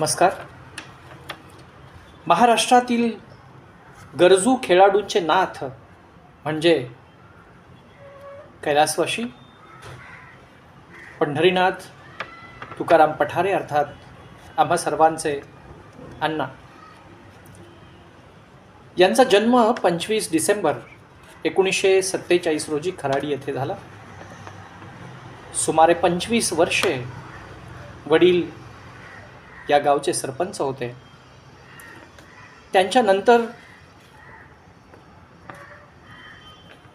नमस्कार. महाराष्ट्रातील गरजू खेळाडूंचे नाथ म्हणजे कैलासवासी पंढरीनाथ तुकाराम पठारे अर्थात आम्हा सर्वांचे अण्णा. यांचा जन्म 25 डिसेंबर 1947 रोजी खराडी येथे झाला. सुमारे 25 वर्षे वडील या गावचे सरपंच होते. त्यांच्यानंतर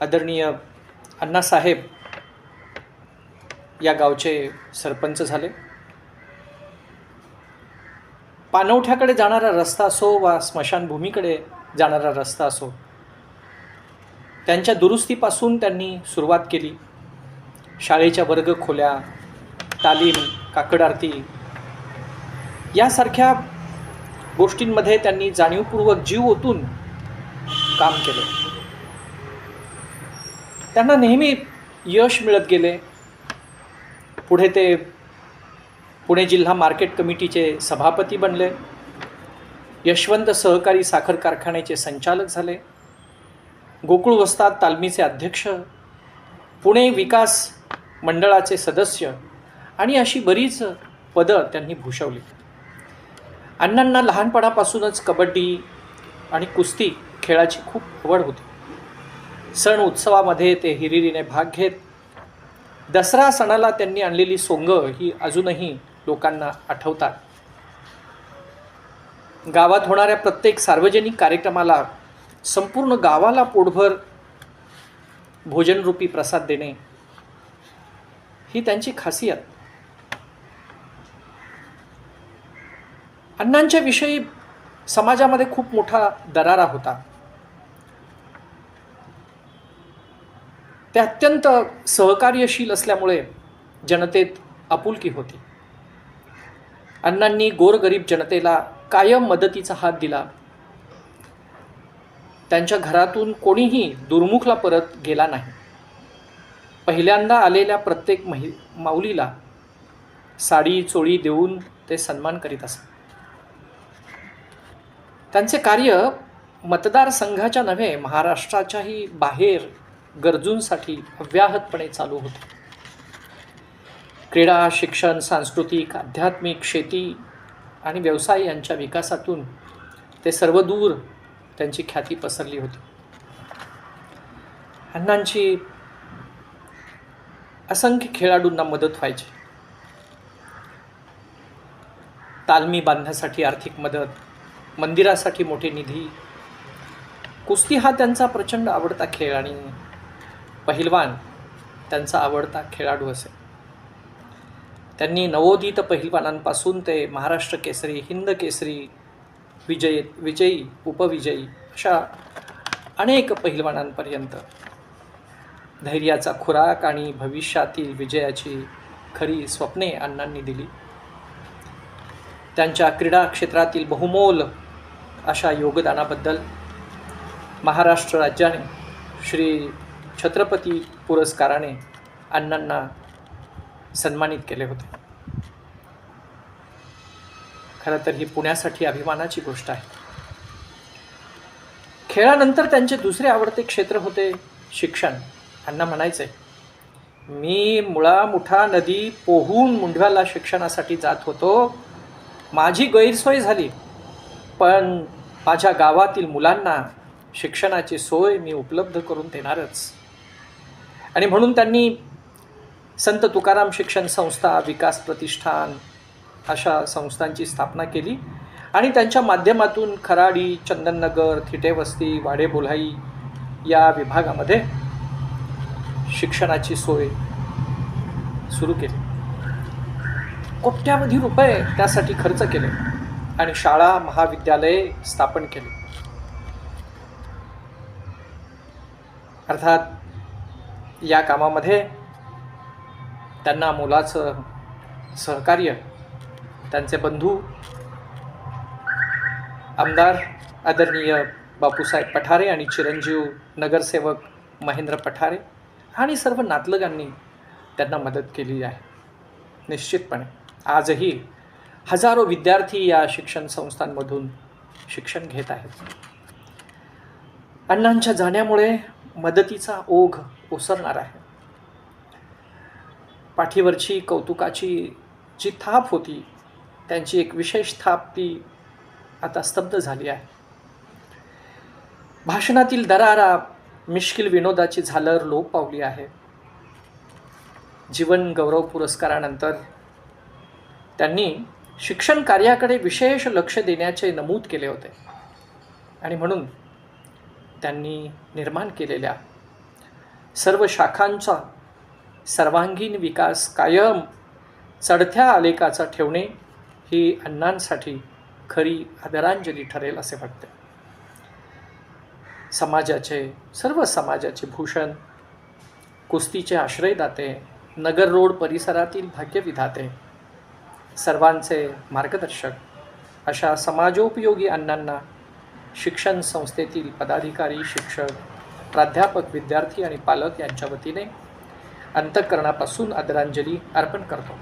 आदरणीय अण्णासाहेब या गावचे सरपंच झाले. पाणवठ्याकडे जाणारा रस्ता असो वा स्मशानभूमीकडे जाणारा रस्ता असो, त्यांच्या दुरुस्तीपासून त्यांनी सुरुवात केली. शाळेच्या वर्गखोल्या, तालीम, काकड आरती यासारख्या गोष्टींमध्ये त्यांनी जाणीवपूर्वक जीव ओतून काम केले. त्यांना नेहमी यश मिळत गेले. पुढे ते पुणे जिल्हा मार्केट कमिटीचे सभापती बनले. यशवंत सहकारी साखर कारखान्याचे संचालक झाले. गोकुळ वस्ताद तालमीचे अध्यक्ष, पुणे विकास मंडळाचे सदस्य आणि अशी बरीच पदं त्यांनी भूषवली. अण्णांना लहानपणापासूनच कबड्डी आणि कुस्ती खेळाची खूप आवड होती. सण उत्सवामध्ये ते हिरिरीने भाग घेत. दसरा सणाला त्यांनी आणलेली सोंगं ही अजूनही लोकांना आठवतात. गावात होणाऱ्या प्रत्येक सार्वजनिक कार्यक्रमाला संपूर्ण गावाला पोटभर भोजनरूपी प्रसाद देणे ही त्यांची खासियत. अण्णांच्या विषयी समाजामध्ये खूप मोठा दरारा होता. ते अत्यंत सहकार्यशील असल्यामुळे जनतेत आपुलकी होती. अण्णांनी गोरगरीब जनतेला कायम मदतीचा हात दिला. त्यांच्या घरातून कोणीही दुर्मुखला परत गेला नाही. पहिल्यांदा आलेल्या प्रत्येक माऊलीला साडी चोळी देऊन ते सन्मान करीत असत. त्यांचे कार्य मतदारसंघाच्या नव्हे, महाराष्ट्राच्याही बाहेर गरजूंसाठी अव्याहतपणे चालू होते. क्रीडा, शिक्षण, सांस्कृतिक, आध्यात्मिक, शेती आणि व्यवसाय यांच्या विकासातून ते सर्वदूर त्यांची ख्याती पसरली होती. अण्णांची असंख्य खेळाडूंना मदत व्हायची. तालमी बांधण्यासाठी आर्थिक मदत, मंदिरासाठी मोठे निधी. कुस्ती हा त्यांचा प्रचंड आवडता खेळ आणि पहिलवान त्यांचा आवडता खेळाडू असे. त्यांनी नवोदित पहिलवानांपासून ते महाराष्ट्र केसरी, हिंद केसरी, विजयी, उपविजयी अशा अनेक पहिलवानांपर्यंत धैर्याचा खुराक आणि भविष्यातील विजयाची खरी स्वप्ने अण्णांनी दिली. त्यांच्या क्रीडा क्षेत्रातील बहुमोल अशा योगदानाबद्दल महाराष्ट्र राज्याने श्री छत्रपती पुरस्काराने अण्णांना सन्मानित केले होते. खरं तर ही पुण्यासाठी अभिमानाची गोष्ट आहे. खेळानंतर त्यांचे दुसरे आवडते क्षेत्र होते शिक्षण. अण्णा म्हणायचे, मी मुळा-मुठा नदी पोहून मुंढव्याला शिक्षणासाठी जात होतो. माझी गैरसोय झाली, पण माझ्या गावातील मुलांना शिक्षणाची सोय मी उपलब्ध करून देणारच. आणि म्हणून त्यांनी संत तुकाराम शिक्षण संस्था, विकास प्रतिष्ठान अशा संस्थांची स्थापना केली आणि त्यांच्या माध्यमातून खराडी, चंदननगर, थिटेवस्ती, वाडेबोलाई या विभागामध्ये शिक्षणाची सोय सुरू केली. कोट्यावधी रुपये त्यासाठी खर्च केले आणि शाळा, महाविद्यालये स्थापन केली. अर्थात या कामामध्ये त्यांना मोलाचं सहकार्य त्यांचे बंधू आमदार आदरणीय बापूसाहेब पठारे आणि चिरंजीव नगरसेवक महेंद्र पठारे आणि सर्व नातलगांनी त्यांना मदत केली आहे. निश्चितपणे आजही हजारो विद्यार्थी या शिक्षण संस्थांमधून शिक्षण घेत आहेत. अण्णांच्या जाण्यामुळे मदतीचा ओघ ओसरणार आहे. पाठीवरची कौतुकाची जी थाप होती, त्यांची एक विशेष थाप ती आता स्तब्ध झाली आहे. भाषणातील दरारा, मिश्किल विनोदाची झालर लोप पावली आहे. जीवन गौरव पुरस्कारानंतर त्यांनी शिक्षण कार्याकडे विशेष लक्ष देण्याचे नमूद केले होते आणि म्हणून त्यांनी निर्माण केलेल्या सर्व शाखांचा सर्वांगीण विकास कायम चढत्या आलेखाचा ठेवणे ही अण्णांसाठी खरी आदरांजली ठरेल असे वाटते. सर्व समाजाचे भूषण, कुस्तीचे आश्रयदाते, नगर रोड परिसरातील भाग्यविधाते, सर्वांचे मार्गदर्शक अशा समाजोपयोगी अण्णांना शिक्षण संस्थेतील पदाधिकारी, शिक्षक, प्राध्यापक, विद्यार्थी आणि पालक यांच्या वतीने अंतःकरणापासून आदरांजली अर्पण करतो.